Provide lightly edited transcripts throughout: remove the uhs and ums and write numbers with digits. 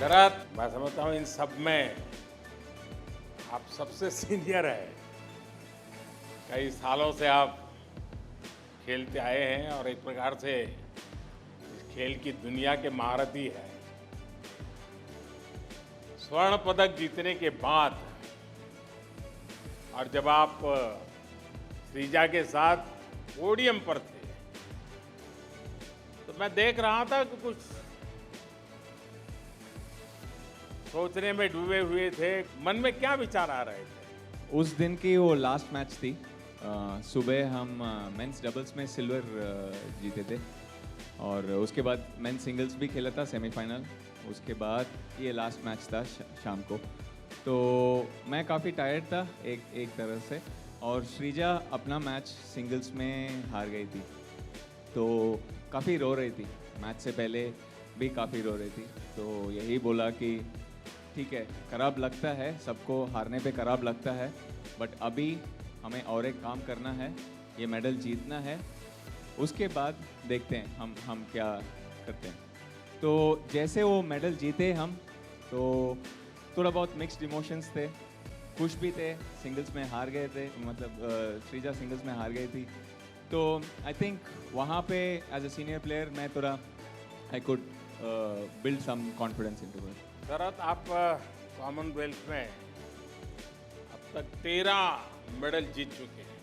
शरद, मैं समझता हूँ इन सब में आप सबसे सीनियर है। कई सालों से आप खेलते आए हैं और एक प्रकार से इस खेल की दुनिया के महारथी है। स्वर्ण पदक जीतने के बाद और जब आप श्रीजा के साथ पोडियम पर थे तो मैं देख रहा था कि कुछ सोचने में डूबे हुए थे। मन में क्या विचार आ रहे थे? उस दिन की वो लास्ट मैच थी। सुबह हम मेंस डबल्स में सिल्वर जीते थे और उसके बाद मेंस सिंगल्स भी खेला था सेमीफाइनल। उसके बाद ये लास्ट मैच था शाम को। तो मैं काफ़ी टायर्ड था एक तरह से, और श्रीजा अपना मैच सिंगल्स में हार गई थी तो काफ़ी रो रही थी। मैच से पहले भी काफ़ी रो रही थी। तो यही बोला कि ठीक है, खराब लगता है, सबको हारने पे खराब लगता है, बट अभी हमें और एक काम करना है, ये मेडल जीतना है, उसके बाद देखते हैं हम क्या करते हैं। तो जैसे वो मेडल जीते हम, तो थोड़ा बहुत मिक्स्ड इमोशंस थे। खुश भी थे, सिंगल्स में हार गए थे, मतलब श्रीजा सिंगल्स में हार गई थी। तो आई थिंक वहाँ पे एज अ सीनियर प्लेयर मैं थोड़ा I could build some confidence into it. Sharad, आप कॉमनवेल्थ में अब तक 13 मेडल जीत चुके हैं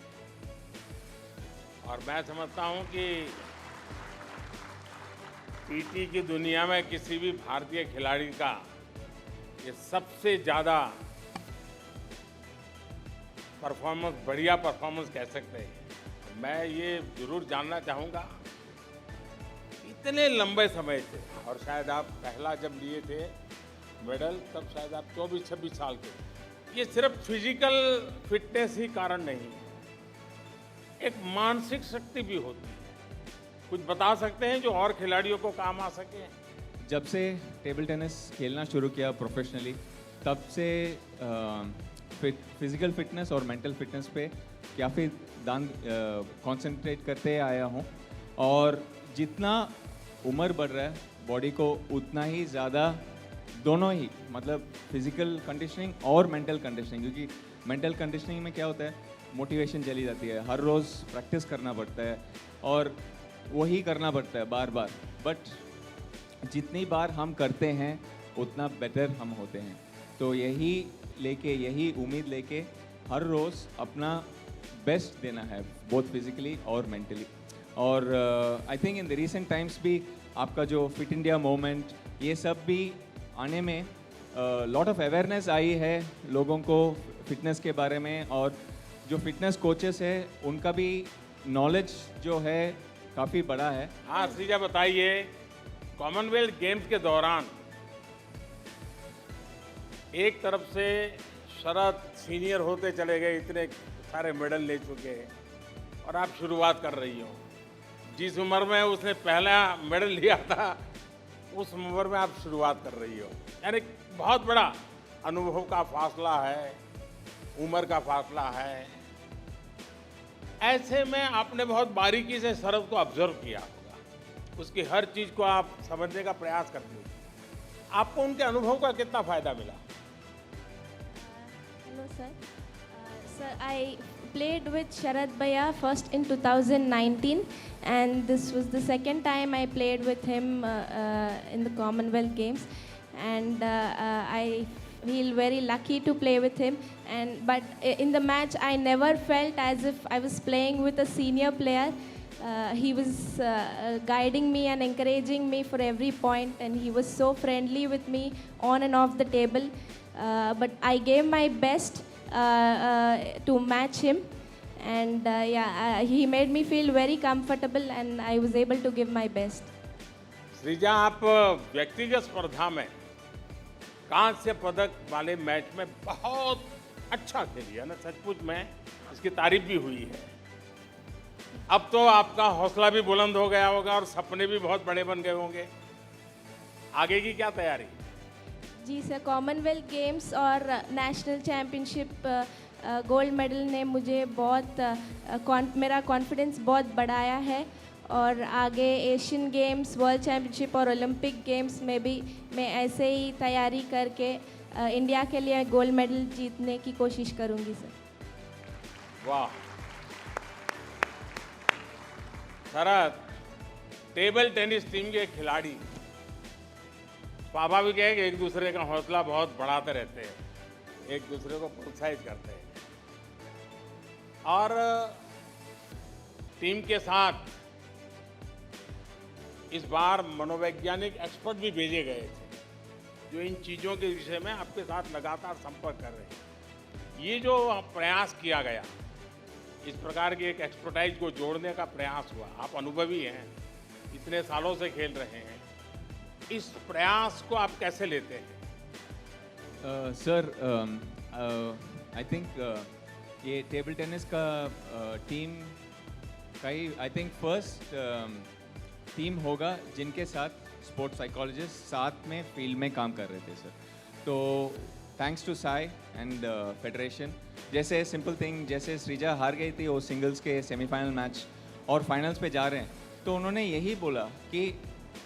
और मैं समझता हूं कि पीटी की दुनिया में किसी भी भारतीय खिलाड़ी का ये सबसे ज़्यादा परफॉर्मेंस, बढ़िया परफॉर्मेंस कह सकते हैं। मैं ये जरूर जानना चाहूँगा, इतने लंबे समय से, और शायद आप पहला जब लिए थे मेडल तब शायद आप 24-26 साल के थे। ये सिर्फ फिजिकल फिटनेस ही कारण नहीं है, एक मानसिक शक्ति भी होती है। कुछ बता सकते हैं जो और खिलाड़ियों को काम आ सके? जब से टेबल टेनिस खेलना शुरू किया प्रोफेशनली, तब से फिजिकल फिटनेस और मेंटल फिटनेस पे काफ़ी कंसंट्रेट करते आया हूँ। और जितना उम्र बढ़ रहा है बॉडी को, उतना ही ज़्यादा दोनों ही, मतलब फिजिकल कंडीशनिंग और मेंटल कंडीशनिंग, क्योंकि मेंटल कंडीशनिंग में क्या होता है, मोटिवेशन चली जाती है, हर रोज़ प्रैक्टिस करना पड़ता है और वही करना पड़ता है बार बार। बट जितनी बार हम करते हैं उतना बेटर हम होते हैं। तो यही उम्मीद लेके हर रोज़ अपना बेस्ट देना है, बोथ फिजिकली और मेंटली। और I think in the recent times भी आपका जो फिट इंडिया मूवमेंट, ये सब भी आने में लॉट ऑफ अवेयरनेस आई है लोगों को फिटनेस के बारे में, और जो फिटनेस कोचेस है उनका भी नॉलेज जो है काफ़ी बड़ा है। हाँ श्रीजा, बताइए, कॉमनवेल्थ गेम्स के दौरान एक तरफ से शरद सीनियर होते चले गए, इतने सारे मेडल ले चुके हैं, और आप शुरुआत कर रही हो। जिस उम्र में उसने पहला मेडल लिया था उस उम्र में आप शुरुआत कर रही हो, यानी बहुत बड़ा अनुभव का फासला है, उम्र का फासला है। ऐसे में आपने बहुत बारीकी से शरद को ऑब्जर्व किया होगा, उसकी हर चीज़ को आप समझने का प्रयास करते हो। आपको उनके अनुभव का कितना फायदा मिला? Hello sir. Sir, I played with Sharad Bhaiya first in 2019, and this was the second time I played with him in the Commonwealth Games, and I feel very lucky to play with him. But in the match, I never felt as if I was playing with a senior player. He was guiding me and encouraging me for every point, and he was so friendly with me on and off the table. But I gave my best to match him, and he made me feel very comfortable, and I was able to give my best. Sreeja, आप व्यक्तिगत स्पर्धा में कांस्य पदक वाले match में बहुत अच्छा खेली है ना, सचमुच में इसकी तारीफ भी हुई है। अब तो आपका हौसला भी बुलंद हो गया होगा और सपने भी बहुत बड़े बन गए होंगे। आगे की क्या तैयारी? जी सर, कॉमनवेल्थ गेम्स और नेशनल चैम्पियनशिप गोल्ड मेडल ने मुझे बहुत मेरा कॉन्फिडेंस बहुत बढ़ाया है, और आगे एशियन गेम्स, वर्ल्ड चैम्पियनशिप और ओलंपिक गेम्स में भी मैं ऐसे ही तैयारी करके इंडिया के लिए गोल्ड मेडल जीतने की कोशिश करूँगी सर। वाह शरद, टेबल टेनिस टीम के खिलाड़ी स्वाभाविक है कि एक दूसरे का हौसला बहुत बढ़ाते रहते हैं, एक दूसरे को प्रोत्साहित करते हैं और टीम के साथ इस बार मनोवैज्ञानिक एक्सपर्ट भी भेजे गए थे जो इन चीज़ों के विषय में आपके साथ लगातार संपर्क कर रहे हैं। ये जो प्रयास किया गया, इस प्रकार की एक एक्सपर्टाइज को जोड़ने का प्रयास हुआ, आप अनुभवी हैं, इतने सालों से खेल रहे हैं, इस प्रयास को आप कैसे लेते हैं? सर आई थिंक ये टेबल टेनिस का टीम का ही आई थिंक फर्स्ट टीम होगा जिनके साथ स्पोर्ट्स साइकोलॉजिस्ट साथ में फील्ड में काम कर रहे थे सर। तो thanks to SAI and federation, जैसे सिंपल थिंग, जैसे सृजा हार गई थी वो सिंगल्स के सेमीफाइनल मैच और फाइनल्स पे जा रहे हैं, तो उन्होंने यही बोला कि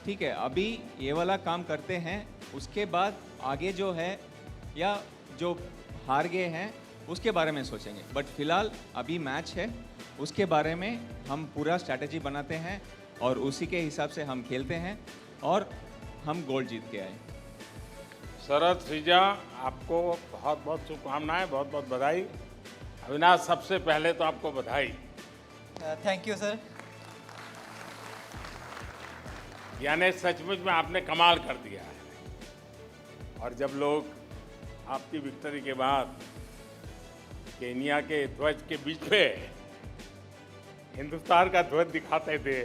ठीक है अभी ये वाला काम करते हैं, उसके बाद आगे जो है या जो हार गए हैं उसके बारे में सोचेंगे, बट फिलहाल अभी मैच है, उसके बारे में हम पूरा स्ट्रैटेजी बनाते हैं और उसी के हिसाब से हम खेलते हैं और हम गोल्ड जीत के आए। शरद, सृजा, आपको बहुत बहुत शुभकामनाएं, बहुत बहुत बधाई। अविनाश, सबसे पहले तो आपको बधाई। Thank you sir. यानी सचमुच में आपने कमाल कर दिया है। और जब लोग आपकी विक्ट्री के बाद केनिया के ध्वज के बीच पे हिंदुस्तान का ध्वज दिखाते थे,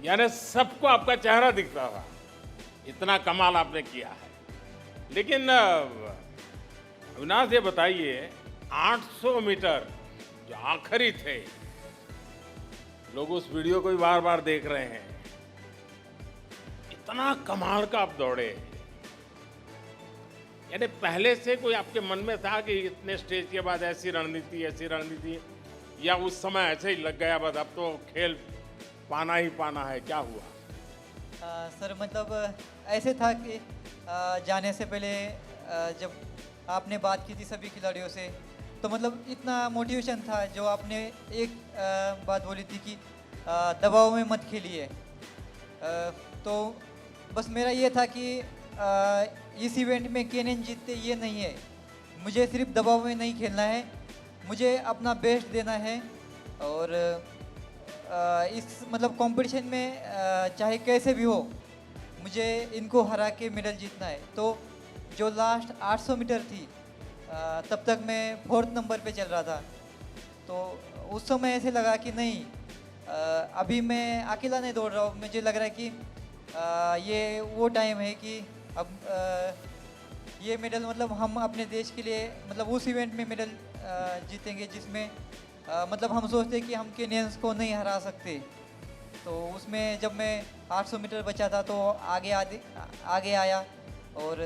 यानी सबको आपका चेहरा दिखता था, इतना कमाल आपने किया है। लेकिन अविनाश, ये बताइए 800 मीटर जो आखिरी थे, लोग उस वीडियो को भी बार बार देख रहे हैं, इतना कमाल का आप दौड़े, यानी पहले से कोई आपके मन में था कि इतने स्टेज के बाद ऐसी रणनीति, या उस समय ऐसे ही लग गया बस अब तो खेल पाना ही पाना है, क्या हुआ? सर मतलब ऐसे था कि जाने से पहले जब आपने बात की थी सभी खिलाड़ियों से, तो मतलब इतना मोटिवेशन था जो आपने एक बात बोली थी कि दबाव में मत खेलिए। तो बस मेरा ये था कि इस इवेंट में केनियन जीतते ये नहीं है, मुझे सिर्फ दबाव में नहीं खेलना है, मुझे अपना बेस्ट देना है और इस मतलब कंपटीशन में चाहे कैसे भी हो मुझे इनको हरा के मेडल जीतना है। तो जो लास्ट 800 मीटर थी तब तक मैं 4th नंबर पे चल रहा था, तो उस समय ऐसे लगा कि नहीं अभी मैं अकेला नहीं दौड़ रहा हूँ, मुझे लग रहा है कि ये वो टाइम है कि अब ये मेडल मतलब हम अपने देश के लिए मतलब उस इवेंट में मेडल जीतेंगे जिसमें मतलब हम सोचते कि हम केनियंस को नहीं हरा सकते। तो उसमें जब मैं 800 मीटर बचा था तो आगे आया और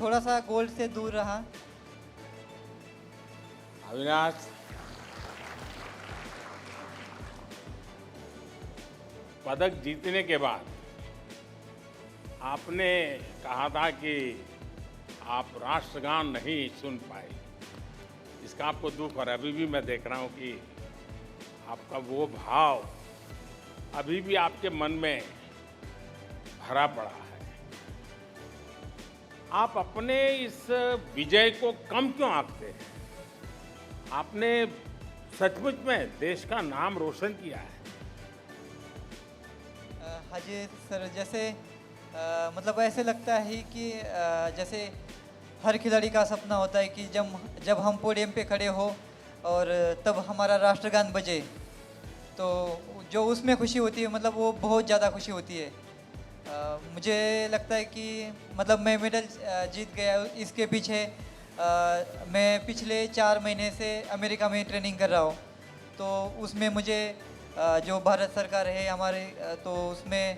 थोड़ा सा गोल्ड से दूर रहा। अविनाश, पदक जीतने के बाद आपने कहा था कि आप राष्ट्रगान नहीं सुन पाए, इसका आपको दुख, और अभी भी मैं देख रहा हूं कि आपका वो भाव अभी भी आपके मन में भरा पड़ा है। आप अपने इस विजय को कम क्यों आंकते हैं? आपने सचमुच में देश का नाम रोशन किया है। हाँ जी सर, जैसे मतलब ऐसे लगता है कि जैसे हर खिलाड़ी का सपना होता है कि जब हम पोडियम पे खड़े हो और तब हमारा राष्ट्रगान बजे, तो जो उसमें खुशी होती है मतलब वो बहुत ज़्यादा खुशी होती है। मुझे लगता है कि मतलब मैं मेडल जीत गया, इसके पीछे मैं पिछले 4 महीने से अमेरिका में ट्रेनिंग कर रहा हूँ। तो उसमें मुझे जो भारत सरकार है हमारे, तो उसमें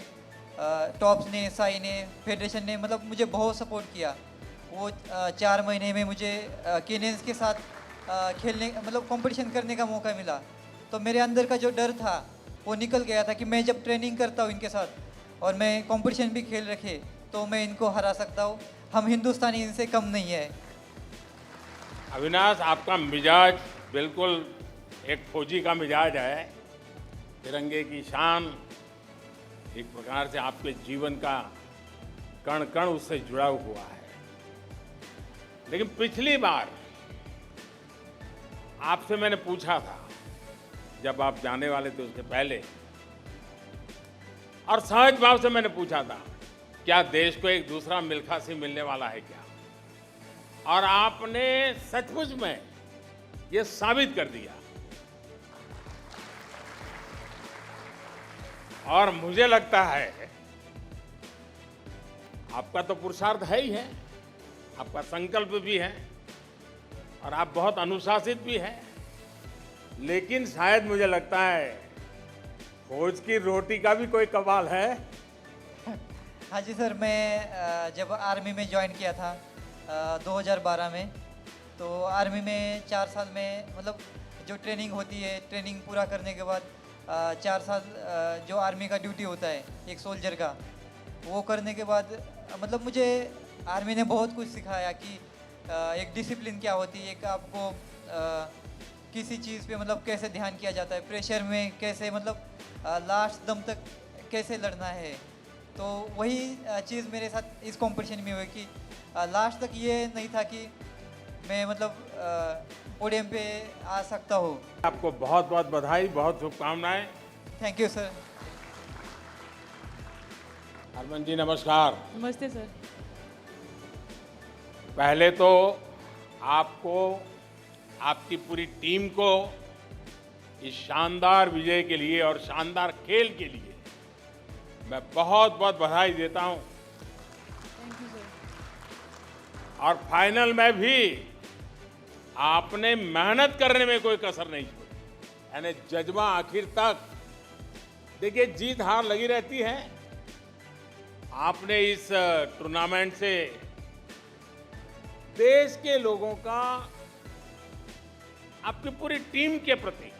टॉप्स ने, साई ने, फेडरेशन ने मतलब मुझे बहुत सपोर्ट किया। वो 4 महीने में मुझे केनियंस के साथ खेलने मतलब कंपटीशन करने का मौका मिला। तो मेरे अंदर का जो डर था वो निकल गया था कि मैं जब ट्रेनिंग करता हूँ इनके साथ और मैं कंपटीशन भी खेल रखे तो मैं इनको हरा सकता हूँ। हम हिंदुस्तानी इनसे कम नहीं है। अविनाश, आपका मिजाज बिल्कुल एक फौजी का मिजाज है। तिरंगे की शान एक प्रकार से आपके जीवन का कण कण उससे जुड़ा हुआ है। लेकिन पिछली बार आपसे मैंने पूछा था, जब आप जाने वाले थे उसके पहले, और सहज भाव से मैंने पूछा था क्या देश को एक दूसरा मिल्खा सिंह मिलने वाला है क्या, और आपने सचमुच में ये साबित कर दिया। और मुझे लगता है आपका तो पुरुषार्थ है ही है, आपका संकल्प भी है और आप बहुत अनुशासित भी हैं, लेकिन शायद मुझे लगता है फौज की रोटी का भी कोई कमाल है। हाँ जी सर, मैं जब आर्मी में ज्वाइन किया था 2012 में, तो आर्मी में 4 साल में मतलब जो ट्रेनिंग होती है, ट्रेनिंग पूरा करने के बाद 4 साल जो आर्मी का ड्यूटी होता है एक सोल्जर का, वो करने के बाद मतलब मुझे आर्मी ने बहुत कुछ सिखाया कि एक डिसिप्लिन क्या होती है, एक आपको किसी चीज़ पे मतलब कैसे ध्यान किया जाता है, प्रेशर में कैसे मतलब लास्ट दम तक कैसे लड़ना है। तो वही चीज़ मेरे साथ इस कंपटीशन में हुई कि लास्ट तक ये नहीं था कि मैं मतलब पोडियम पे आ सकता हूँ। आपको बहुत बहुत बधाई, बहुत शुभकामनाएं। Thank you sir. Harman ji नमस्कार। नमस्ते सर। पहले तो आपको, आपकी पूरी टीम को इस शानदार विजय के लिए और शानदार खेल के लिए मैं बहुत बहुत बधाई देता हूं। Thank you sir. और फाइनल में भी आपने मेहनत करने में कोई कसर नहीं छोड़ी, यानी जज्बा आखिर तक। देखिए, जीत हार लगी रहती है। आपने इस टूर्नामेंट से देश के लोगों का आपकी पूरी टीम के प्रति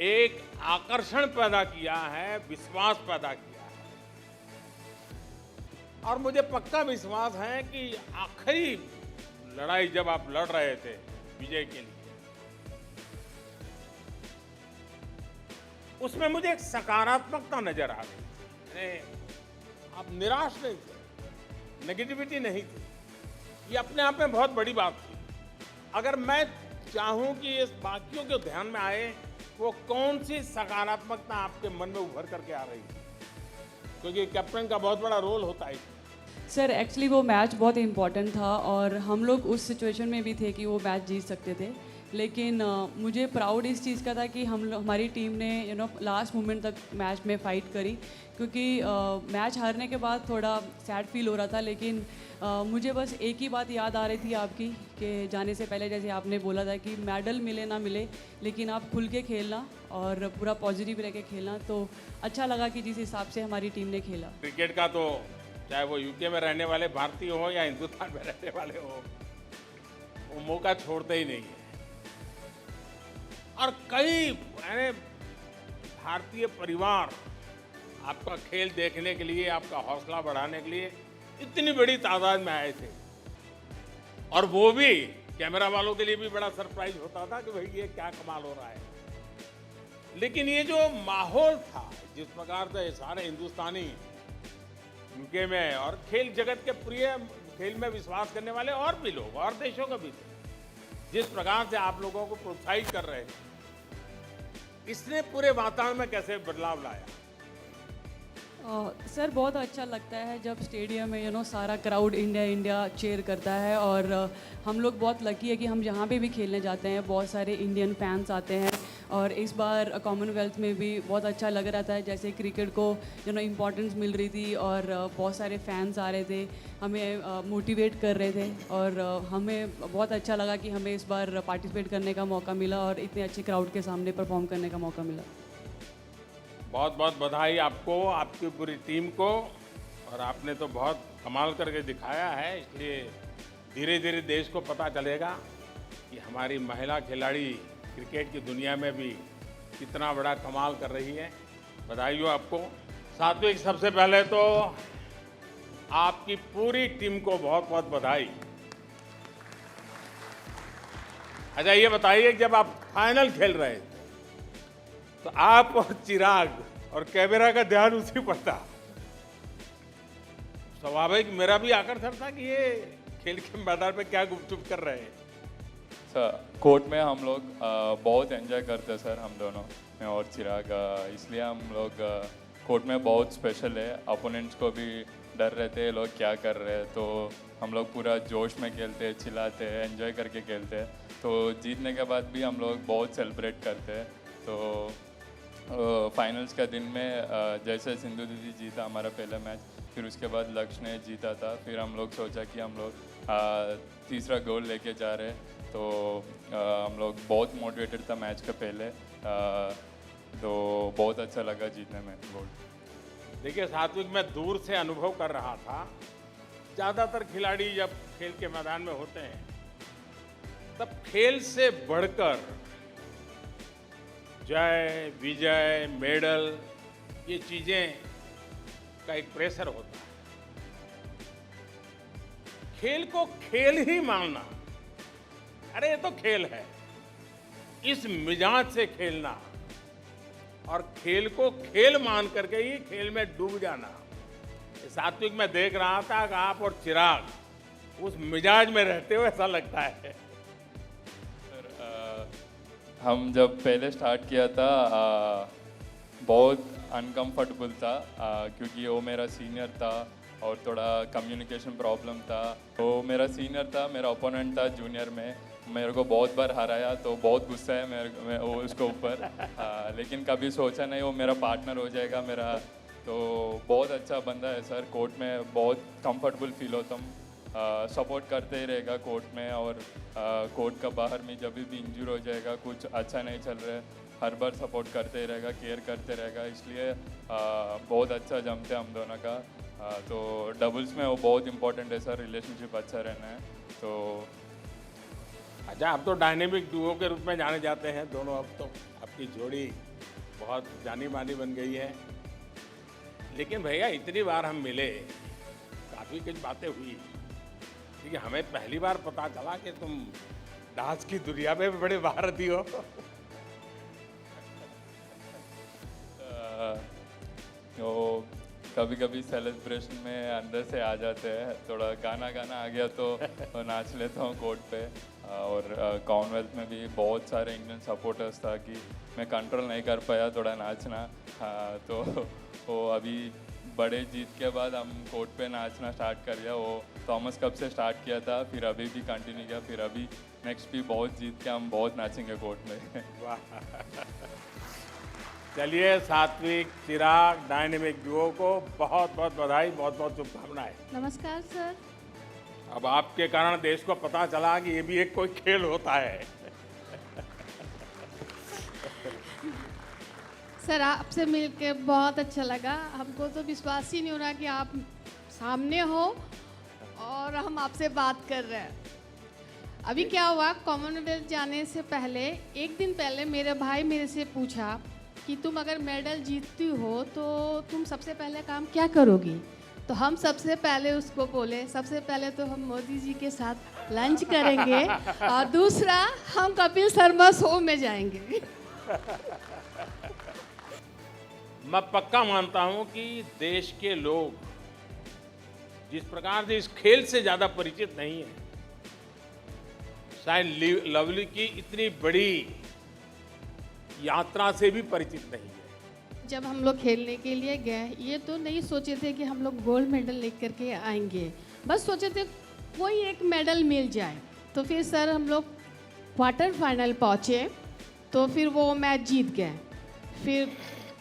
एक आकर्षण पैदा किया है, विश्वास पैदा किया है। और मुझे पक्का विश्वास है कि आखिरी लड़ाई जब आप लड़ रहे थे विजय के लिए, उसमें मुझे एक सकारात्मकता नजर आ गई। आप निराश नहीं थे, नेगेटिविटी नहीं थी। ये अपने आप में बहुत बड़ी बात थी। अगर मैं चाहूं कि इस बाकियों के ध्यान में आए, वो कौन सी सकारात्मकता आपके मन में उभर करके आ रही है, क्योंकि कैप्टन का बहुत बड़ा रोल होता है। सर एक्चुअली वो मैच बहुत इम्पॉर्टेंट था और हम लोग उस सिचुएशन में भी थे कि वो मैच जीत सकते थे, लेकिन मुझे प्राउड इस चीज़ का था कि हमारी टीम ने लास्ट मोमेंट तक मैच में फ़ाइट करी, क्योंकि मैच हारने के बाद थोड़ा सैड फील हो रहा था। लेकिन मुझे बस एक ही बात याद आ रही थी आपकी, कि जाने से पहले जैसे आपने बोला था कि मेडल मिले ना मिले, लेकिन आप खुल के खेलना और पूरा पॉजिटिव रह के खेलना। तो अच्छा लगा कि जिस हिसाब से हमारी टीम ने खेला। क्रिकेट का तो चाहे वो यूके में रहने वाले भारतीय हो या हिंदुस्तान में रहने वाले हो, वो मौका छोड़ते ही नहीं है। और कई भारतीय परिवार आपका खेल देखने के लिए, आपका हौसला बढ़ाने के लिए इतनी बड़ी तादाद में आए थे। और वो भी कैमरा वालों के लिए भी बड़ा सरप्राइज होता था कि भाई ये क्या कमाल हो रहा है। लेकिन ये जो माहौल था, जिस प्रकार से सारे हिंदुस्तानी यूके में और खेल जगत के प्रिय खेल में विश्वास करने वाले और भी लोग और देशों का भी थे, जिस प्रकार से आप लोगों को प्रोत्साहित कर रहे थे, इसने पूरे वातावरण में कैसे बदलाव लाया? सर बहुत अच्छा लगता है जब स्टेडियम में सारा क्राउड इंडिया इंडिया चीयर करता है। और हम लोग बहुत लकी है कि हम जहाँ पे भी खेलने जाते हैं बहुत सारे इंडियन फैंस आते हैं। और इस बार कॉमनवेल्थ में भी बहुत अच्छा लग रहा था, जैसे क्रिकेट को इम्पोर्टेंस मिल रही थी और बहुत सारे फैंस आ रहे थे, हमें मोटिवेट कर रहे थे। और हमें बहुत अच्छा लगा कि हमें इस बार पार्टिसिपेट करने का मौका मिला और इतने अच्छे क्राउड के सामने परफॉर्म करने का मौका मिला। बहुत बहुत बधाई आपको, आपकी पूरी टीम को। और आपने तो बहुत कमाल करके दिखाया है, इसलिए धीरे धीरे देश को पता चलेगा कि हमारी महिला खिलाड़ी क्रिकेट की दुनिया में भी कितना बड़ा कमाल कर रही है। बधाई हो आपको। सात्विक, सबसे पहले तो आपकी पूरी टीम को बहुत बहुत बधाई। अच्छा, ये बताइए जब आप फाइनल खेल रहे थे तो आप और चिराग और कैमरा का ध्यान उसी पर था। स्वाभाविक मेरा भी आकर्षण था कि ये खेल के मैदान में क्या गुपचुप कर रहे हैं। सर कोर्ट में हम लोग बहुत एंजॉय करते हैं सर, हम दोनों, मैं और चिराग। इसलिए हम लोग कोर्ट में बहुत स्पेशल है। अपोनेंट्स को भी डर रहते हैं लोग क्या कर रहे हैं, तो हम लोग पूरा जोश में खेलते हैं, चिल्लाते हैं, एंजॉय करके खेलते हैं। तो जीतने के बाद भी हम लोग बहुत सेलिब्रेट करते हैं। तो फाइनल्स का दिन में जैसे सिंधु दीदी जीता हमारा पहला मैच, फिर उसके बाद लक्ष्य ने जीता था, फिर हम लोग सोचा कि हम लोग तीसरा गोल लेके जा रहे हैं। तो हम लोग बहुत मोटिवेटेड था मैच के पहले, तो बहुत अच्छा लगा जीतने में गोल। देखिए सात्विक, मैं दूर से अनुभव कर रहा था, ज़्यादातर खिलाड़ी जब खेल के मैदान में होते हैं तब खेल से बढ़कर जय, विजय, मेडल, ये चीज़ें का एक प्रेशर होता है। खेल को खेल ही मानना, अरे ये तो खेल है, इस मिजाज से खेलना और खेल को खेल मान करके ही खेल में डूब जाना। सात्विक, मैं देख रहा था कि आप और चिराग उस मिजाज में रहते हुए ऐसा लगता है। सर हम जब पहले स्टार्ट किया था बहुत अनकंफर्टेबल था, क्योंकि वो मेरा सीनियर था और थोड़ा कम्युनिकेशन प्रॉब्लम था। वो मेरा सीनियर था, मेरा ओपोनेंट था जूनियर में, मेरे को बहुत बार हराया, तो बहुत गुस्सा है मेरे वो उसके ऊपर। लेकिन कभी सोचा नहीं वो मेरा पार्टनर हो जाएगा मेरा। तो बहुत अच्छा बंदा है सर, कोर्ट में बहुत कंफर्टेबल फील होता हूँ, सपोर्ट करते ही रहेगा कोर्ट में। और कोर्ट का बाहर में जब भी इंजर हो जाएगा, कुछ अच्छा नहीं चल रहा है, हर बार सपोर्ट करते ही रहेगा, केयर करते रहेगा। इसलिए बहुत अच्छा जमते हम दोनों का। तो डबल्स में वो बहुत इम्पोर्टेंट है सर, रिलेशनशिप अच्छा रहना है। तो अच्छा, अब तो डायनेमिक डुओ के रूप में जाने जाते हैं दोनों। अब तो आपकी जोड़ी बहुत जानी मानी बन गई है। लेकिन भैया, इतनी बार हम मिले, काफ़ी कुछ बातें हुई, क्योंकि हमें पहली बार पता चला कि तुम डांस की दुनिया में भी बड़े महारथी हो। तो कभी कभी सेलिब्रेशन में अंदर से आ जाते हैं, थोड़ा गाना आ गया तो नाच लेता हूँ कोर्ट पे। और कॉमनवेल्थ में भी बहुत सारे इंडियन सपोर्टर्स था कि मैं कंट्रोल नहीं कर पाया थोड़ा नाचना। तो वो अभी बड़े जीत के बाद हम कोर्ट पे नाचना स्टार्ट कर दिया। वो थॉमस कप से स्टार्ट किया था, फिर अभी भी कंटिन्यू किया, फिर अभी नेक्स्ट भी बहुत जीत के हम बहुत नाचेंगे कोर्ट में। वाह, चलिए सात्विक, चिराग, डायनेमिक डुओ को बहुत बहुत बधाई, बहुत बहुत शुभकामनाएं। नमस्कार सर। अब आपके कारण देश को पता चला कि ये भी एक कोई खेल होता है। सर, आपसे मिलके बहुत अच्छा लगा। हमको तो विश्वास ही नहीं हो रहा कि आप सामने हो और हम आपसे बात कर रहे हैं। अभी क्या हुआ, कॉमनवेल्थ जाने से पहले एक दिन पहले मेरे भाई मेरे से पूछा कि तुम अगर मेडल जीतती हो तो तुम सबसे पहले काम क्या करोगी। तो हम सबसे पहले उसको बोले, सबसे पहले तो हम मोदी जी के साथ लंच करेंगे और दूसरा हम कपिल शर्मा शो में जाएंगे। मैं पक्का मानता हूं कि देश के लोग जिस प्रकार से इस खेल से ज़्यादा परिचित नहीं है, शायद लवली की इतनी बड़ी यात्रा से भी परिचित नहीं है। जब हम लोग खेलने के लिए गए, ये तो नहीं सोचे थे कि हम लोग गोल्ड मेडल लेकर के आएंगे, बस सोचे थे कोई एक मेडल मिल जाए। तो फिर सर हम लोग क्वार्टर फाइनल पहुँचे, तो फिर वो मैच जीत गए। फिर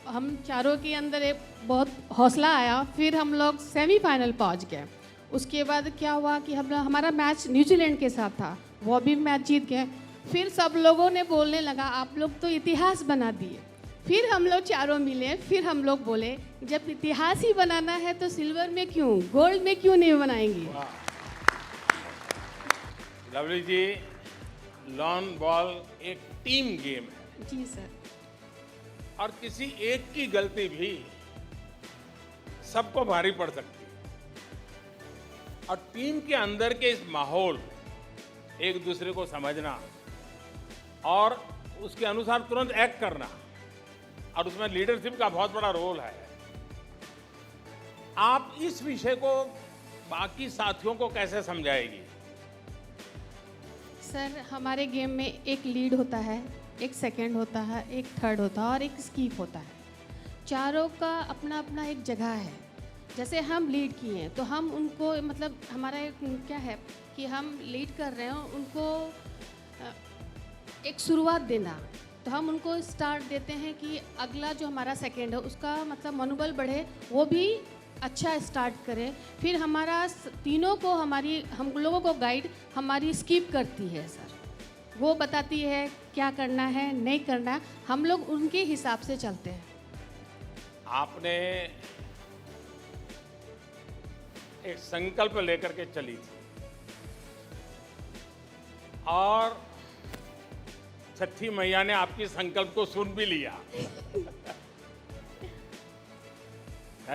हम चारों के अंदर एक बहुत हौसला आया, फिर हम लोग सेमीफाइनल पहुँच गए। उसके बाद क्या हुआ कि हमारा मैच न्यूजीलैंड के साथ था, वो भी मैच जीत गए। फिर सब लोगों ने बोलने लगा आप लोग तो इतिहास बना दिए। फिर हम लोग चारों मिले, फिर हम लोग बोले जब इतिहास ही बनाना है तो सिल्वर में क्यों, गोल्ड में क्यों नहीं बनाएंगे। लवली जी, लॉन बॉल एक टीम गेम है जी सर। और किसी एक की गलती भी सबको भारी पड़ सकती है। और टीम के अंदर के इस माहौल, एक दूसरे को समझना और उसके अनुसार तुरंत एक्ट करना, और उसमें लीडरशिप का बहुत बड़ा रोल है। आप इस विषय को बाकी साथियों को कैसे समझाएगी? सर हमारे गेम में एक लीड होता है, एक सेकंड होता है, एक थर्ड होता है और एक स्कीप होता है। चारों का अपना अपना एक जगह है। जैसे हम लीड किए हैं तो हम उनको, मतलब हमारा एक क्या है कि हम लीड कर रहे हैं, उनको एक शुरुआत देना। तो हम उनको स्टार्ट देते हैं कि अगला जो हमारा सेकंड है उसका मतलब मनोबल बढ़े, वो भी अच्छा स्टार्ट करे। फिर हमारा तीनों को, हम लोगों को गाइड हमारी स्कीप करती है सर। वो बताती है क्या करना है, नहीं करना है, हम लोग उनके हिसाब से चलते हैं। आपने एक संकल्प लेकर के चली थी और छठी मैया ने आपकी संकल्प को सुन भी लिया।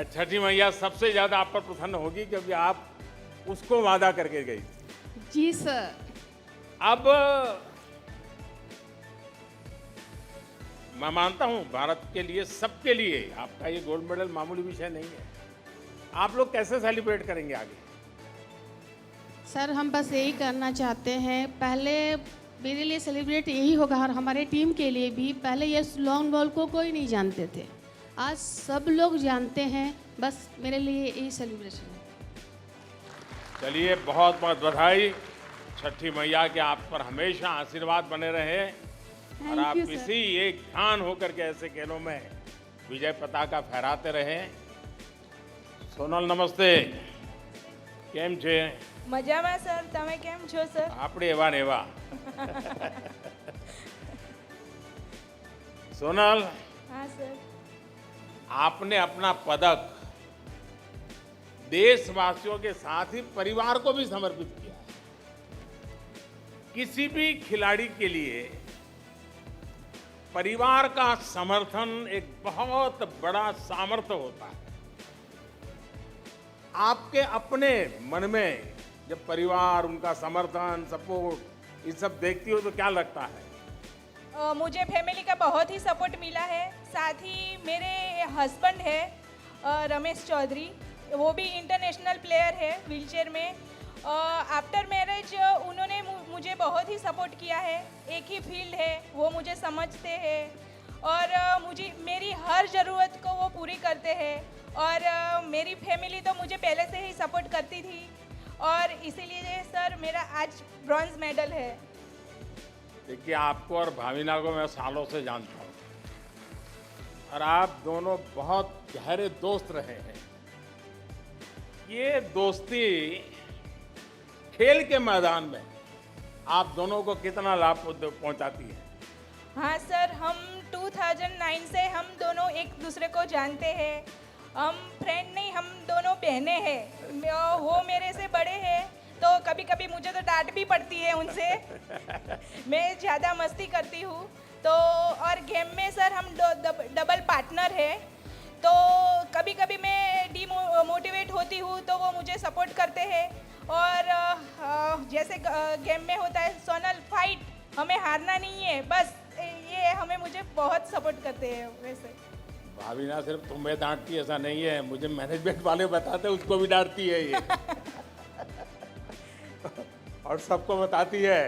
छठी मैया सबसे ज्यादा आप पर प्रसन्न होगी क्योंकि आप उसको वादा करके गई थी। जी सर। अब मैं मानता हूं भारत के लिए, सबके लिए आपका ये गोल्ड मेडल मामूली विषय नहीं है। आप लोग कैसे सेलिब्रेट करेंगे आगे? सर हम बस यही करना चाहते हैं, पहले मेरे लिए सेलिब्रेट यही होगा और हमारे टीम के लिए भी। पहले ये लॉन्ग बॉल को कोई नहीं जानते थे, आज सब लोग जानते हैं। बस मेरे लिए यही सेलिब्रेशन है। चलिए, बहुत बहुत बधाई। छठी मैया के आप पर हमेशा आशीर्वाद बने रहे और आप you, sir. इसी एक ध्यान होकर के ऐसे खेलों में विजय पताका फहराते रहे। सोनल नमस्ते, केम छे? મજામાં સર, તમે કેમ છો સર? આપણે એવા ને એવા। सोनल, हाँ सर। आपने अपना पदक देशवासियों के साथ ही परिवार को भी समर्पित किया है। किसी भी खिलाड़ी के लिए परिवार का समर्थन एक बहुत बड़ा सामर्थ्य होता है। आपके अपने मन में जब परिवार, उनका समर्थन, सपोर्ट, ये सब देखती हो तो क्या लगता है? मुझे फैमिली का बहुत ही सपोर्ट मिला है। साथ ही मेरे हस्बैंड है रमेश चौधरी, वो भी इंटरनेशनल प्लेयर है व्हीलचेयर में। आफ्टर मैरिज उन्होंने मुझे बहुत ही सपोर्ट किया है। एक ही फील्ड है, वो मुझे समझते हैं और मुझे मेरी हर ज़रूरत को वो पूरी करते हैं। और मेरी फैमिली तो मुझे पहले से ही सपोर्ट करती थी और इसीलिए सर मेरा आज ब्रॉन्ज मेडल है। देखिए, आपको और भाविना को मैं सालों से जानता हूँ और आप दोनों बहुत गहरे दोस्त रहे हैं। ये दोस्ती खेल के मैदान में आप दोनों को कितना लाभ पहुंचाती है? हाँ सर, हम 2009 से हम दोनों एक दूसरे को जानते हैं। हम फ्रेंड नहीं, हम दोनों बहनें हैं। वो मेरे से बड़े हैं तो कभी कभी मुझे तो डांट भी पड़ती है उनसे। मैं ज़्यादा मस्ती करती हूँ तो। और गेम में सर हम डबल पार्टनर है तो कभी कभी मैं डीमोटिवेट होती हूँ तो वो मुझे सपोर्ट करते हैं। और जैसे गेम में होता है सोनल फाइट, हमें हारना नहीं है, बस ये हमें मुझे बहुत सपोर्ट करते हैं। वैसे भाविना सिर्फ तुम्हें डांटती है ऐसा नहीं है, मुझे मैनेजमेंट वाले बताते हैं उसको भी डांटती है ये। और सबको बताती है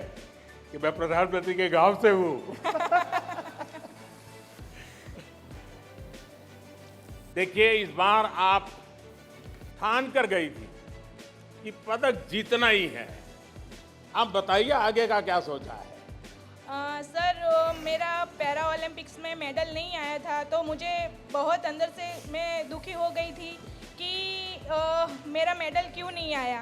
कि मैं प्रधानमंत्री के गांव से हूँ। देखिए, इस बार आप ठान कर गई थी कि पदक जीतना ही है। आप बताइए आगे का क्या सोचा है? सर मेरा पैरा ओलंपिक्स में मेडल नहीं आया था तो मुझे बहुत अंदर से मैं दुखी हो गई थी कि मेरा मेडल क्यों नहीं आया।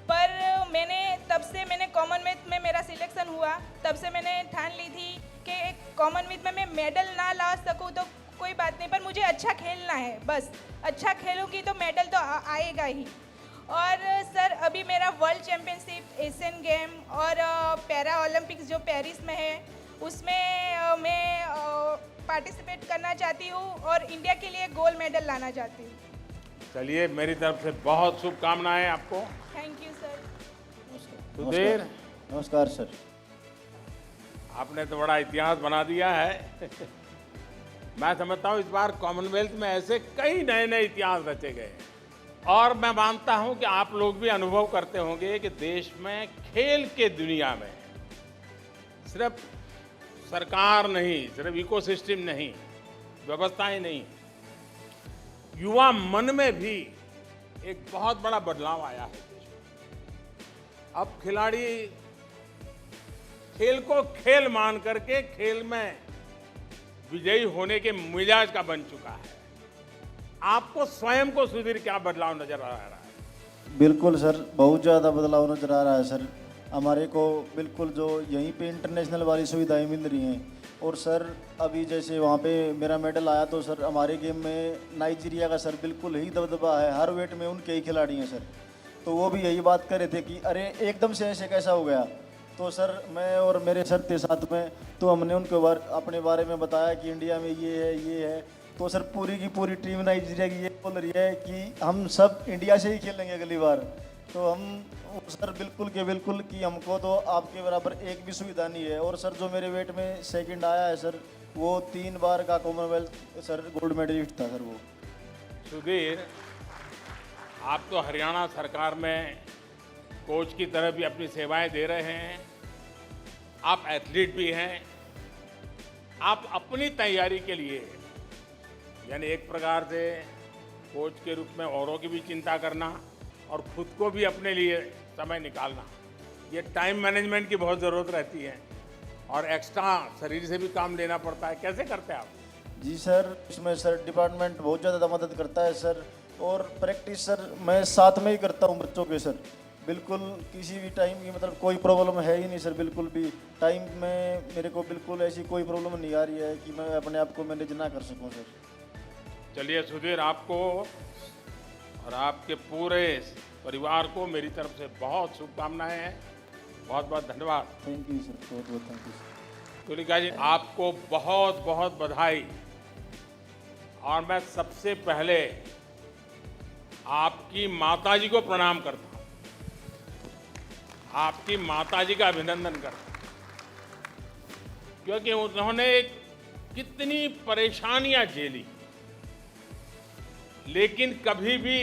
पर मैंने कॉमनवेल्थ में मेरा सिलेक्शन हुआ, तब से मैंने ठान ली थी कि कॉमनवेल्थ में मैं मेडल ना ला सकूं तो कोई बात नहीं, पर मुझे अच्छा खेलना है। बस अच्छा खेलूंगी तो मेडल तो आएगा ही। और सर अभी मेरा वर्ल्ड चैम्पियनशिप, एशियन गेम और पैरा ओलंपिक्स जो पेरिस में है उसमें मैं पार्टिसिपेट करना चाहती हूँ और इंडिया के लिए गोल्ड मेडल लाना चाहती हूँ। चलिए, मेरी तरफ से बहुत शुभकामनाएं आपको। Thank you sir. सुधीर, नमस्कार सर। आपने तो बड़ा इतिहास बना दिया है। मैं समझता हूँ इस बार कॉमनवेल्थ में ऐसे कई नए नए इतिहास रचे गए और मैं मानता हूँ कि आप लोग भी अनुभव करते होंगे कि देश में खेल के दुनिया में सिर्फ सरकार नहीं, सिर्फ इकोसिस्टम नहीं, व्यवस्थाएं नहीं, युवा मन में भी एक बहुत बड़ा बदलाव आया है देश में। अब खिलाड़ी खेल को खेल मान करके खेल में विजयी होने के मिजाज का बन चुका है। आपको स्वयं को सुधीर क्या बदलाव नजर आ रहा है? बिल्कुल सर, बहुत ज़्यादा बदलाव नज़र आ रहा है सर। हमारे को बिल्कुल जो यहीं पे इंटरनेशनल वाली सुविधाएं मिल रही हैं। और सर अभी जैसे वहाँ पे मेरा मेडल आया तो सर हमारे गेम में नाइजीरिया का सर बिल्कुल ही दबदबा है, हर वेट में उनके ही खिलाड़ी हैं सर। तो वो भी यही बात कर रहे थे कि अरे एकदम से ऐसे कैसा हो गया। तो सर मैं और मेरे सर थे साथ में, तो हमने उनको अपने बारे में बताया कि इंडिया में ये है। तो सर पूरी की पूरी टीम नाइजीरिया की ये बोल रही है कि हम सब इंडिया से ही खेलेंगे अगली बार। तो हम सर बिल्कुल के बिल्कुल कि हमको तो आपके बराबर एक भी सुविधा नहीं है। और सर जो मेरे वेट में सेकंड आया है सर, वो 3 बार का कॉमनवेल्थ सर गोल्ड मेडलिस्ट था सर वो। सुधीर, आप तो हरियाणा सरकार में कोच की तरह भी अपनी सेवाएं दे रहे हैं, आप एथलीट भी हैं। आप अपनी तैयारी के लिए यानी एक प्रकार से कोच के रूप में औरों की भी चिंता करना और खुद को भी अपने लिए समय निकालना, ये टाइम मैनेजमेंट की बहुत ज़रूरत रहती है और एक्स्ट्रा शरीर से भी काम लेना पड़ता है। कैसे करते हैं आप? जी सर, इसमें सर डिपार्टमेंट बहुत ज़्यादा मदद करता है सर। और प्रैक्टिस सर मैं साथ में ही करता हूँ बच्चों के सर। बिल्कुल किसी भी टाइम की मतलब कोई प्रॉब्लम है ही नहीं सर। बिल्कुल भी टाइम में मेरे को बिल्कुल ऐसी कोई प्रॉब्लम नहीं आ रही है कि मैं अपने आप को मैनेज ना कर सकूं सर। चलिए सुधीर, आपको और आपके पूरे परिवार को मेरी तरफ से बहुत शुभकामनाएं हैं। बहुत बहुत धन्यवाद। थैंक यू सर, बहुत बहुत थैंक यू सर। तुलिका जी, आपको बहुत बहुत बधाई। और मैं सबसे पहले आपकी माताजी को प्रणाम करता हूँ, आपकी माताजी का अभिनंदन करता हूँ, क्योंकि उन्होंने कितनी परेशानियां झेली लेकिन कभी भी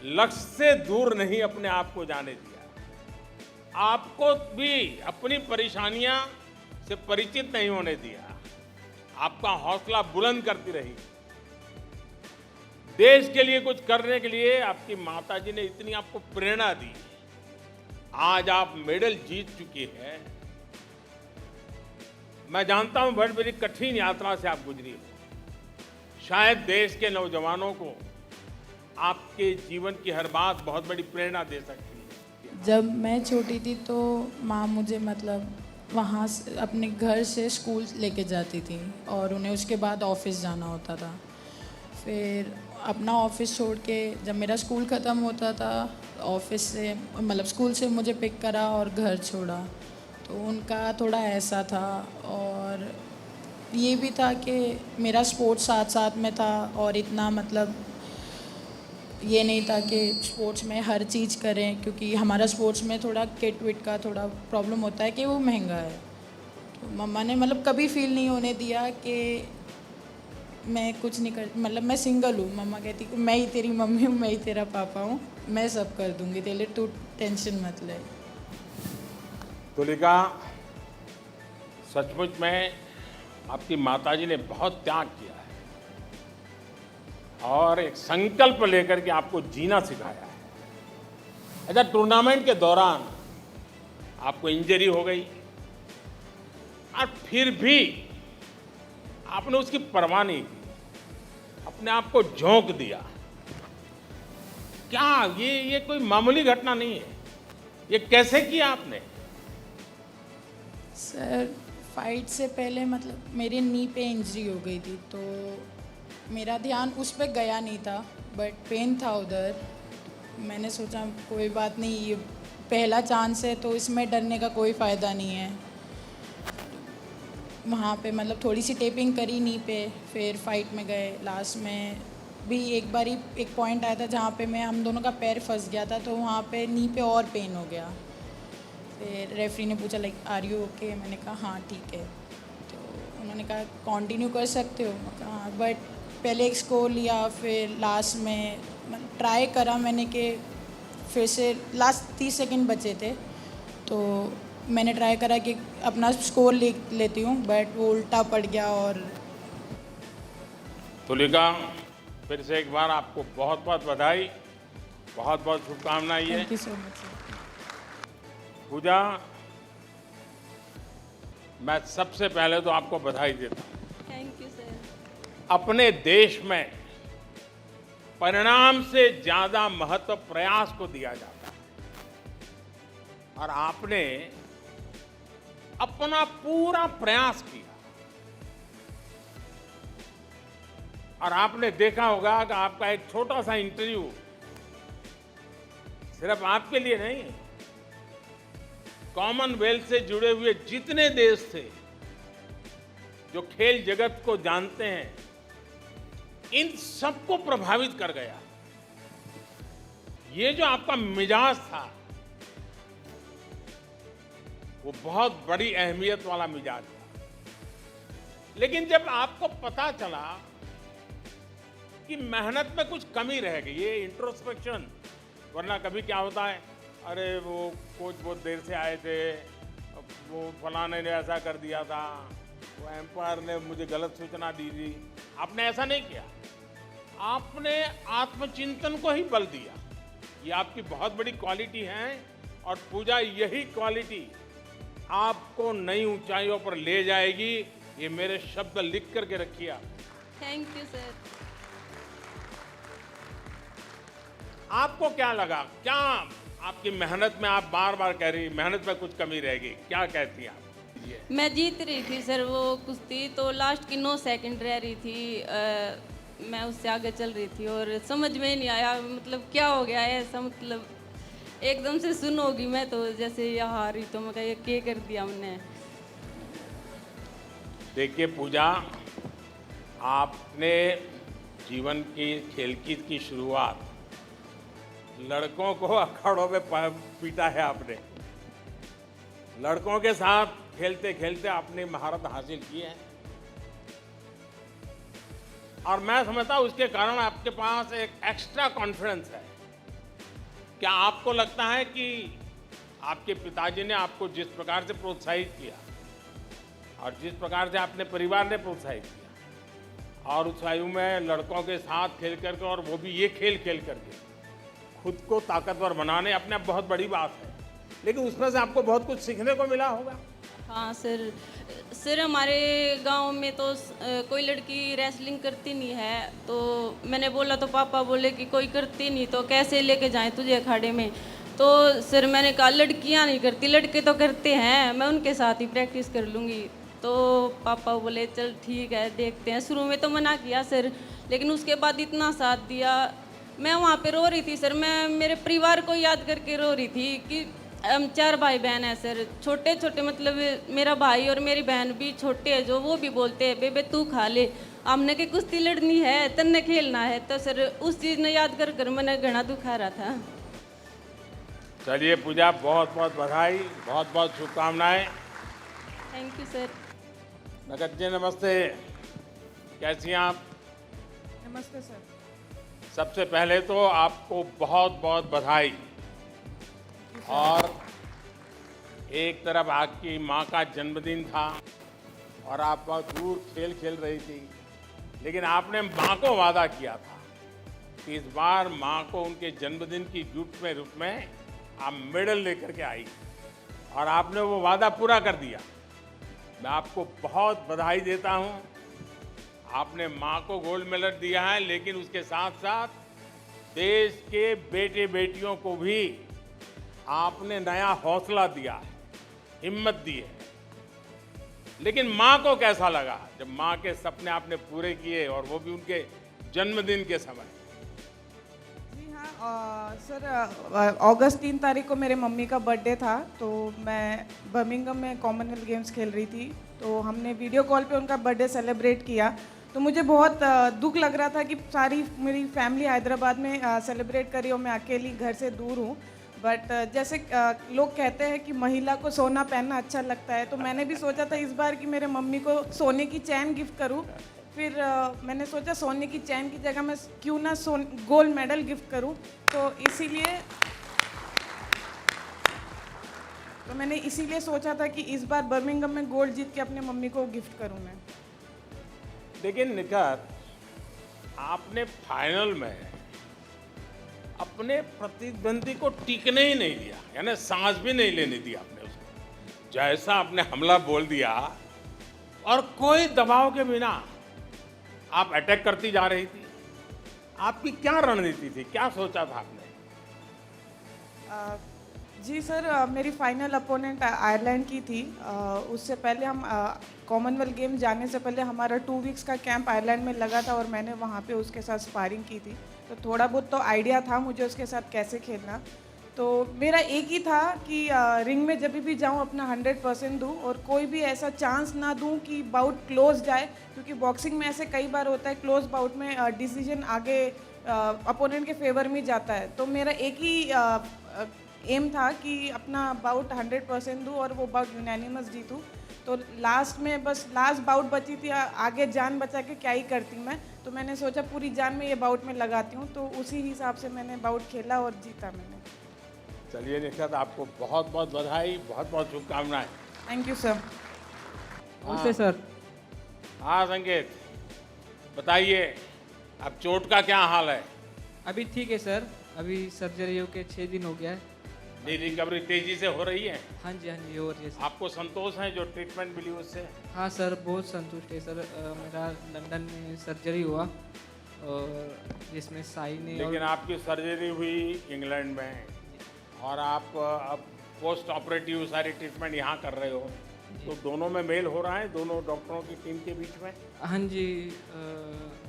लक्ष्य से दूर नहीं अपने आप को जाने दिया। आपको भी अपनी परेशानियां से परिचित नहीं होने दिया। आपका हौसला बुलंद करती रही। देश के लिए कुछ करने के लिए आपकी माताजी ने इतनी आपको प्रेरणा दी। आज आप मेडल जीत चुकी हैं। मैं जानता हूं बड़ी बड़ी कठिन यात्रा से आप गुजरी हो। शायद देश के नौजवानों को आपके जीवन की हर बात बहुत बड़ी प्रेरणा दे सकती है। जब मैं छोटी थी तो माँ मुझे मतलब वहाँ से अपने घर से स्कूल लेके जाती थी और उन्हें उसके बाद ऑफिस जाना होता था। फिर अपना ऑफिस छोड़ के जब मेरा स्कूल ख़त्म होता था, ऑफिस से मतलब स्कूल से मुझे पिक करा और घर छोड़ा। तो उनका थोड़ा ऐसा था। और ये भी था कि मेरा स्पोर्ट्स साथ साथ में था और इतना मतलब ये नहीं था कि स्पोर्ट्स में हर चीज़ करें, क्योंकि हमारा स्पोर्ट्स में थोड़ा किट विट का थोड़ा प्रॉब्लम होता है कि वो महंगा है। तो मम्मा ने मतलब कभी फील नहीं होने दिया कि मैं कुछ नहीं कर, मतलब मैं सिंगल हूँ। मम्मा कहती कि मैं ही तेरी मम्मी हूँ, मैं ही तेरा पापा हूँ, मैं सब कर दूँगी तेरे लिए, तू टेंशन मत ले। तुलिका, सचमुच में आपकी माताजी ने बहुत त्याग किया है और एक संकल्प लेकर के आपको जीना सिखाया है। अच्छा, टूर्नामेंट के दौरान आपको इंजरी हो गई और फिर भी आपने उसकी परवाह नहीं की, अपने आप को झोंक दिया। क्या ये कोई मामूली घटना नहीं है? ये कैसे किया आपने? सर फाइट से पहले मतलब मेरे नी पे इंजरी हो गई थी, तो मेरा ध्यान उस पे गया नहीं था। बट पेन था उधर। मैंने सोचा कोई बात नहीं, ये पहला चांस है तो इसमें डरने का कोई फ़ायदा नहीं है। वहाँ पे मतलब थोड़ी सी टेपिंग करी नी पे, फिर फाइट में गए। लास्ट में भी एक बारी एक पॉइंट आया था जहाँ पे हम दोनों का पैर फंस गया था, तो वहाँ पे नी पे और पेन हो गया। फिर रेफरी ने पूछा लाइक आर यू ओके, मैंने कहा हाँ ठीक है। तो उन्होंने कहा कंटिन्यू कर सकते हो, मैं कहा हाँ। बट पहले एक स्कोर लिया, फिर लास्ट में ट्राई करा मैंने कि फिर से लास्ट 30 सेकंड बचे थे, तो मैंने ट्राई करा कि अपना स्कोर लेती हूँ, बट वो उल्टा पड़ गया। और तुलिका, फिर से एक बार आपको बहुत बहुत बधाई, बहुत बहुत शुभकामनाएं। Thank you so much. Pooja, मैं सबसे पहले तो आपको बधाई देता हूँ। Thank you sir. अपने देश में परिणाम से ज्यादा महत्व प्रयास को दिया जाता है, और आपने अपना पूरा प्रयास किया। और आपने देखा होगा कि आपका एक छोटा सा इंटरव्यू सिर्फ आपके लिए नहीं, कॉमनवेल्थ से जुड़े हुए जितने देश थे जो खेल जगत को जानते हैं, इन सबको प्रभावित कर गया। ये जो आपका मिजाज था, वो बहुत बड़ी अहमियत वाला मिजाज था। लेकिन जब आपको पता चला कि मेहनत में कुछ कमी रह गई, ये इंट्रोस्पेक्शन, वरना कभी क्या होता है, अरे वो कोच बहुत देर से आए थे, वो फलाने ने ऐसा कर दिया था, वो एम्पायर ने मुझे गलत सूचना दी थी। आपने ऐसा नहीं किया, आपने आत्मचिंतन को ही बल दिया। ये आपकी बहुत बड़ी क्वालिटी है, और पूजा, यही क्वालिटी आपको नई ऊंचाइयों पर ले जाएगी। ये मेरे शब्द लिख करके रखिए आप। Thank you sir. आपको क्या लगा, क्या आपकी मेहनत में, आप बार बार कह रही मेहनत में कुछ कमी रहेगी, क्या कहती हैं आप? मैं जीत रही थी सर वो कुश्ती, तो लास्ट की 9 सेकंड रह रही थी। मैं उससे आगे चल रही थी और समझ में ही नहीं आया मतलब क्या हो गया है ऐसा, मतलब एकदम से सुन होगी मैं तो जैसे ये हारी, तो मैं ये क्या कर दिया हमने। देखिए पूजा, आपने जीवन की खेल की शुरुआत लड़कों को अखाड़ों में पीटा है आपने। लड़कों के साथ खेलते खेलते आपने महारत हासिल की है, और मैं समझता हूं उसके कारण आपके पास एक एक्स्ट्रा कॉन्फिडेंस है। क्या आपको लगता है कि आपके पिताजी ने आपको जिस प्रकार से प्रोत्साहित किया और जिस प्रकार से आपने परिवार ने प्रोत्साहित किया, और उस आयु में लड़कों के साथ खेल करके, और वो भी ये खेल खेल करके खुद को ताकतवर बनाने, अपने आप बहुत बड़ी बात है, लेकिन उसमें से आपको बहुत कुछ सीखने को मिला होगा। हाँ सर, हमारे गांव में तो कोई लड़की रेसलिंग करती नहीं है, तो मैंने बोला तो पापा बोले कि कोई करती नहीं तो कैसे लेके जाएं तुझे अखाड़े में। तो सर मैंने कहा लड़कियां नहीं करती, लड़के तो करते हैं, मैं उनके साथ ही प्रैक्टिस कर लूँगी। तो पापा बोले चल ठीक है देखते हैं। शुरू में तो मना किया सर, लेकिन उसके बाद इतना साथ दिया। मैं वहाँ पे रो रही थी सर, मैं मेरे परिवार को याद करके रो रही थी कि हम 4 भाई बहन हैं सर, छोटे छोटे, मतलब मेरा भाई और मेरी बहन भी छोटे हैं, जो वो भी बोलते हैं बेबे तू खा ले, हमने की कुश्ती लड़नी है, तन्ने खेलना है। तो सर उस चीज़ ने याद कर कर मैंने घना दुखा रहा था। चलिए पूजा, बहुत बहुत बधाई, बहुत बहुत शुभकामनाएं। Thank you sir. नगद जी नमस्ते, कैसी हैं आप? नमस्ते सर। सबसे पहले तो आपको बहुत बहुत बधाई। और एक तरफ आपकी माँ का जन्मदिन था और आप बहुत दूर खेल खेल रही थी, लेकिन आपने माँ को वादा किया था कि इस बार माँ को उनके जन्मदिन की गिफ्ट में रूप में आप मेडल लेकर के आई, और आपने वो वादा पूरा कर दिया। मैं आपको बहुत बधाई देता हूँ। आपने माँ को गोल्ड मेडल दिया है, लेकिन उसके साथ साथ देश के बेटे बेटियों को भी आपने नया हौसला दिया है, हिम्मत दी है। लेकिन माँ को कैसा लगा जब माँ के सपने आपने पूरे किए, और वो भी उनके जन्मदिन के समय? सर अगस्त 3 तारीख को मेरे मम्मी का बर्थडे था, तो मैं बर्मिंघम में कॉमनवेल्थ गेम्स खेल रही थी, तो हमने वीडियो कॉल पे उनका बर्थडे सेलिब्रेट किया। तो मुझे बहुत दुख लग रहा था कि सारी मेरी फैमिली हैदराबाद में सेलिब्रेट करी और मैं अकेली घर से दूर हूँ। बट जैसे लोग कहते हैं कि महिला को सोना पहनना अच्छा लगता है, तो मैंने भी सोचा था इस बार कि मेरे मम्मी को सोने की चैन गिफ्ट करूँ। फिर मैंने सोचा सोने की चैन की जगह मैं क्यों ना गोल्ड मेडल गिफ्ट करूं, तो मैंने इसीलिए सोचा था कि इस बार बर्मिंघम में गोल्ड जीत के अपने मम्मी को गिफ्ट करूं मैं। लेकिन निखत, आपने फाइनल में अपने प्रतिद्वंदी को टिकने ही नहीं दिया, यानी सांस भी नहीं लेने दी आपने उसको। जैसा आपने हमला बोल दिया और कोई दबाव के बिना आप अटैक करती जा रही थी। आपकी क्या रणनीति थी, क्या सोचा था आपने? जी सर, मेरी फाइनल अपोनेंट आयरलैंड की थी। उससे पहले हम कॉमनवेल्थ गेम जाने से पहले हमारा 2 वीक्स का कैंप आयरलैंड में लगा था और मैंने वहाँ पे उसके साथ स्पारिंग की थी, तो थोड़ा बहुत तो आइडिया था मुझे उसके साथ कैसे खेलना। तो मेरा एक ही था कि रिंग में जब भी जाऊं अपना 100% दूं और कोई भी ऐसा चांस ना दूं कि बाउट क्लोज जाए, क्योंकि बॉक्सिंग में ऐसे कई बार होता है क्लोज बाउट में डिसीजन आगे अपोनेंट के फेवर में जाता है। तो मेरा एक ही एम था कि अपना बाउट 100% दूं और वो बाउट यूनानिमस जीतूं। तो लास्ट में बस लास्ट बाउट बची थी, आगे जान बचा के क्या ही करती मैं, तो मैंने सोचा पूरी जान में ये बाउट में लगाती हूँ, तो उसी हिसाब से मैंने बाउट खेला और जीता मैंने। चलिए निखत, आपको बहुत बहुत बधाई, बहुत बहुत शुभकामनाएं। Thank you sir. नमस्ते सर। हाँ संकेत, बताइए अब चोट का क्या हाल है? अभी ठीक है सर, अभी सर्जरी होके 6 दिन हो गया है। नहीं, रिकवरी तेजी से हो रही है? हाँ जी हो रही है सर। आपको संतोष है जो ट्रीटमेंट मिली उससे? हाँ सर, बहुत संतुष्ट है सर। मेरा लंदन में सर्जरी हुआ और जिसमें साई ने, लेकिन आपकी सर्जरी हुई इंग्लैंड में और आप अब पोस्ट ऑपरेटिव सारी ट्रीटमेंट यहाँ कर रहे हो, तो दोनों में मेल हो रहा है दोनों डॉक्टरों की टीम के बीच में? हाँ जी,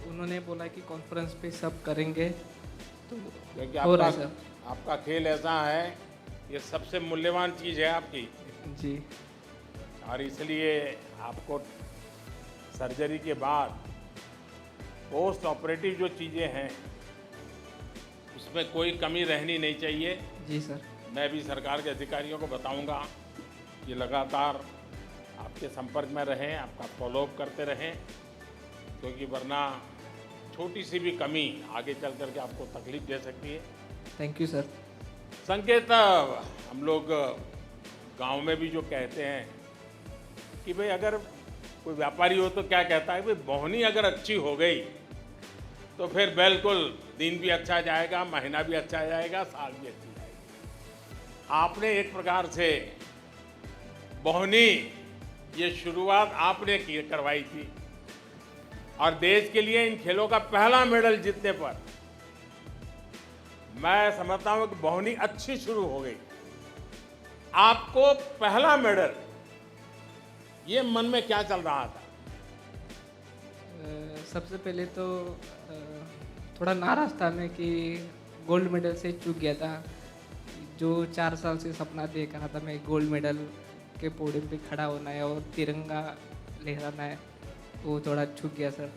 उन्होंने बोला कि कॉन्फ्रेंस पे सब करेंगे, तो क्योंकि हो रहा है सर। आपका खेल ऐसा है, ये सबसे मूल्यवान चीज़ है आपकी जी, और इसलिए आपको सर्जरी के बाद पोस्ट ऑपरेटिव जो चीज़ें हैं उसमें कोई कमी रहनी नहीं चाहिए। जी सर। मैं भी सरकार के अधिकारियों को बताऊंगा कि लगातार आपके संपर्क में रहें, आपका फॉलोअप करते रहें, क्योंकि वरना छोटी सी भी कमी आगे चल करके आपको तकलीफ दे सकती है। Thank you sir. संकेत, हम लोग गांव में भी जो कहते हैं कि भाई अगर कोई व्यापारी हो तो क्या कहता है, भाई बोहनी अगर अच्छी हो गई तो फिर बिल्कुल दिन भी अच्छा जाएगा, महीना भी अच्छा जाएगा, साल भी अच्छी जाएगी। आपने एक प्रकार से बोहनी ये शुरुआत आपने करवाई थी और देश के लिए इन खेलों का पहला मेडल जीतने पर मैं समझता हूं कि बोहनी अच्छी शुरू हो गई। आपको पहला मेडल, ये मन में क्या चल रहा था? सबसे पहले तो थोड़ा नाराज था मैं कि गोल्ड मेडल से चूक गया था। जो 4 साल से सपना देख रहा था मैं, गोल्ड मेडल के पोडियम पे खड़ा होना है और तिरंगा लहराना है, वो थोड़ा छूट गया सर।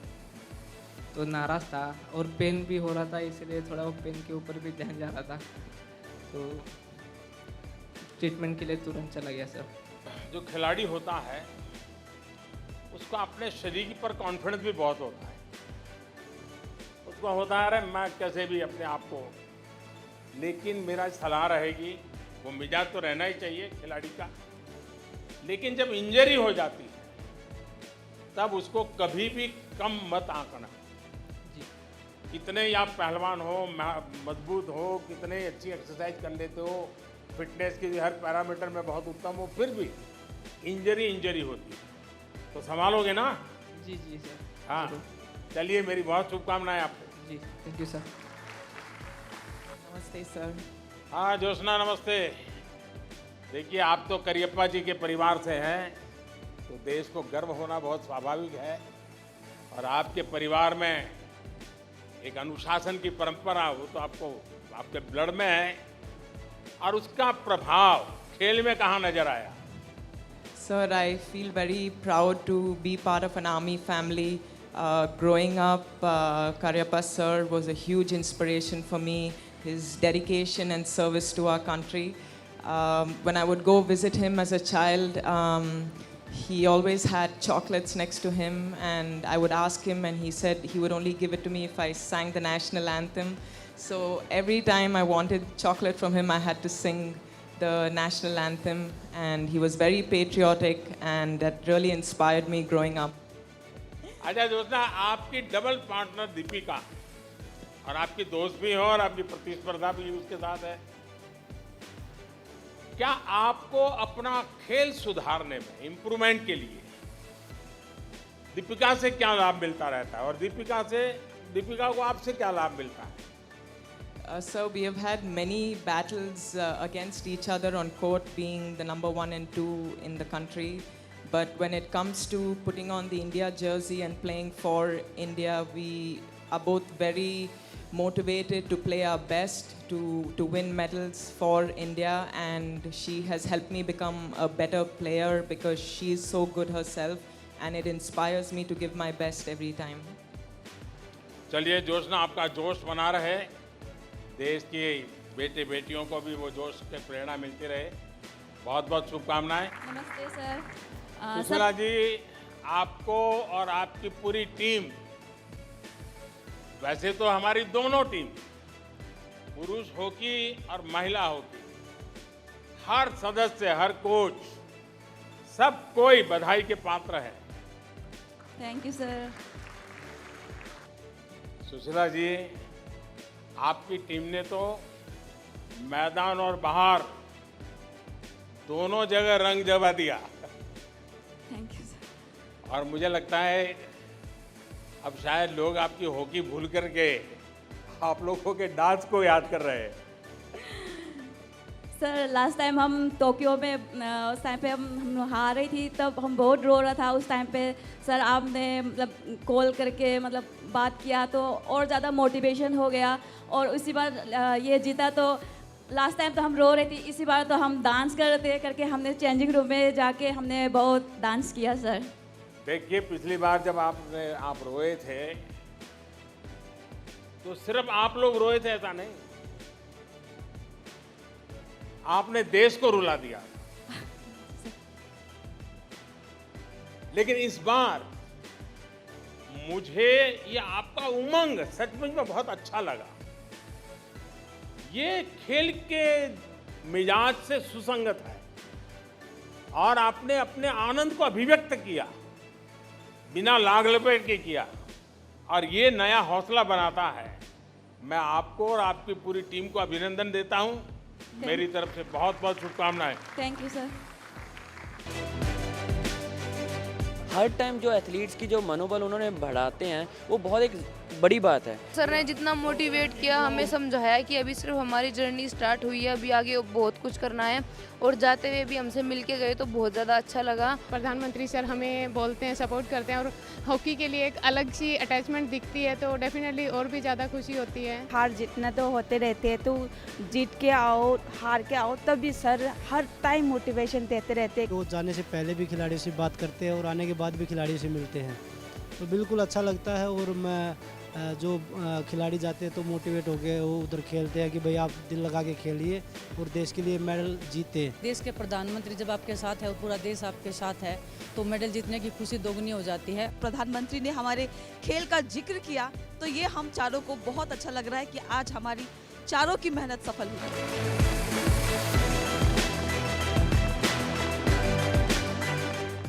तो नाराज़ था और पेन भी हो रहा था, इसलिए थोड़ा वो पेन के ऊपर भी ध्यान जा रहा था, तो ट्रीटमेंट के लिए तुरंत चला गया सर। जो खिलाड़ी होता है उसको अपने शरीर पर कॉन्फिडेंस भी बहुत होता है, उसको होता है अरे मैं कैसे भी अपने आप को, लेकिन मेरा सलाह रहेगी वो मिजाज तो रहना ही चाहिए खिलाड़ी का, लेकिन जब इंजरी हो जाती है तब उसको कभी भी कम मत आंकना। कितने ही आप पहलवान हो, मजबूत हो, कितने अच्छी एक्सरसाइज कर लेते हो, फिटनेस की हर पैरामीटर में बहुत उत्तम हो, फिर भी इंजरी होती है, तो संभालोगे ना? जी सर। हाँ, चलिए मेरी बहुत शुभकामनाएं आपको। जी थैंक यू सर। नमस्ते सर। हाँ ज्योत्सना, नमस्ते। देखिए आप तो करियप्पा जी के परिवार से हैं, तो देश को गर्व होना बहुत स्वाभाविक है, और आपके परिवार में एक अनुशासन की परंपरा, वो तो आपको आपके ब्लड में है, और उसका प्रभाव खेल में कहाँ नजर आया? Sir, I feel very proud to be part of an army family. Growing up, Karyappa sir was a huge inspiration for me, his dedication and service to our country. When I would go visit him as a child, he always had chocolates next to him, and I would ask him, and he said he would only give it to me if I sang the national anthem. So every time I wanted chocolate from him, I had to sing the national anthem, and he was very patriotic, and that really inspired me growing up. अच्छा दोस्ता, आपकी double partner Deepika, और आपकी दोस्त भी हो और आपकी प्रतिस्पर्धा भी उसके साथ है। क्या आपको अपना खेल सुधारने में, इम्प्रूवमेंट के लिए दीपिका से क्या लाभ मिलता रहता है, और दीपिका को आपसे क्या लाभ मिलता है? So we have had many battles against each other on court, being the number 1 and 2 in the country. But when it comes to putting on the India jersey and playing for India, we are both very motivated to play our best to win medals for India. And she has helped me become a better player because she is so good herself, and it inspires me to give my best every time. चलिए जोशना, आपका जोश बना रहे, देश के बेटे बेटियों को भी वो जोश के प्रेरणा मिलती रहे। बहुत बहुत शुभकामनाएं। नमस्ते सर। सुशीला जी, आपको और आपकी पूरी टीम, वैसे तो हमारी दोनों टीम, पुरुष हॉकी और महिला हॉकी, हर सदस्य, हर कोच, सब कोई बधाई के पात्र है। Thank you sir. Sushila ji, आपकी टीम ने तो मैदान और बाहर दोनों जगह रंग जमा दिया। Thank you sir. और मुझे लगता है अब शायद लोग आपकी हॉकी भूल करके आप लोगों के डांस को याद कर रहे हैं। सर, लास्ट टाइम हम टोक्यो में उस टाइम पे हम हार रही थी, तब हम बहुत रो रहा था। उस टाइम पे सर आपने मतलब कॉल करके मतलब बात किया तो और ज़्यादा मोटिवेशन हो गया, और इसी बार ये जीता। तो लास्ट टाइम तो हम रो रहे थे, इसी बार तो हम डांस कर रहे थे, करके हमने चेंजिंग रूम में जाके हमने बहुत डांस किया सर। देखिए, पिछली बार जब आप रोए थे तो सिर्फ आप लोग रोए थे ऐसा नहीं, आपने देश को रुला दिया। लेकिन इस बार मुझे ये आपका उमंग सचमुच में बहुत अच्छा लगा। ये खेल के मिजाज से सुसंगत है, और आपने अपने आनंद को अभिव्यक्त किया, बिना लाग लपेट के किया, और ये नया हौसला बनाता है। मैं आपको और आपकी पूरी टीम को अभिनंदन देता हूं। मेरी तरफ से बहुत बहुत शुभकामनाएं। Thank you sir. Her time जो एथलीट्स की जो मनोबल उन्होंने बढ़ाते हैं, वो बहुत एक बड़ी बात है। सर ने जितना मोटिवेट किया, हमें समझाया कि अभी सिर्फ हमारी जर्नी स्टार्ट हुई है, अभी आगे बहुत कुछ करना है, और जाते हुए भी हमसे मिल के गए तो बहुत ज़्यादा अच्छा लगा। प्रधानमंत्री सर हमें बोलते हैं, सपोर्ट करते हैं, और हॉकी के लिए एक अलग सी अटैचमेंट दिखती है, तो डेफिनेटली और भी ज़्यादा खुशी होती है। हार जीतना तो होते रहते हैं, तो जीत के आओ, हार के आओ, तब भी सर हर टाइम मोटिवेशन देते रहते हैं। तो जाने से पहले भी खिलाड़ी से बात करते हैं और आने के बाद भी खिलाड़ी से मिलते हैं, तो बिल्कुल अच्छा लगता है। और मैं जो खिलाड़ी जाते हैं तो मोटिवेट होकर वो उधर खेलते हैं कि भाई आप दिल लगा के खेलिए और देश के लिए मेडल जीते। देश के प्रधानमंत्री जब आपके साथ है और पूरा देश आपके साथ है, तो मेडल जीतने की खुशी दोगुनी हो जाती है। प्रधानमंत्री ने हमारे खेल का जिक्र किया, तो ये हम चारों को बहुत अच्छा लग रहा है कि आज हमारी चारों की मेहनत सफल हुई।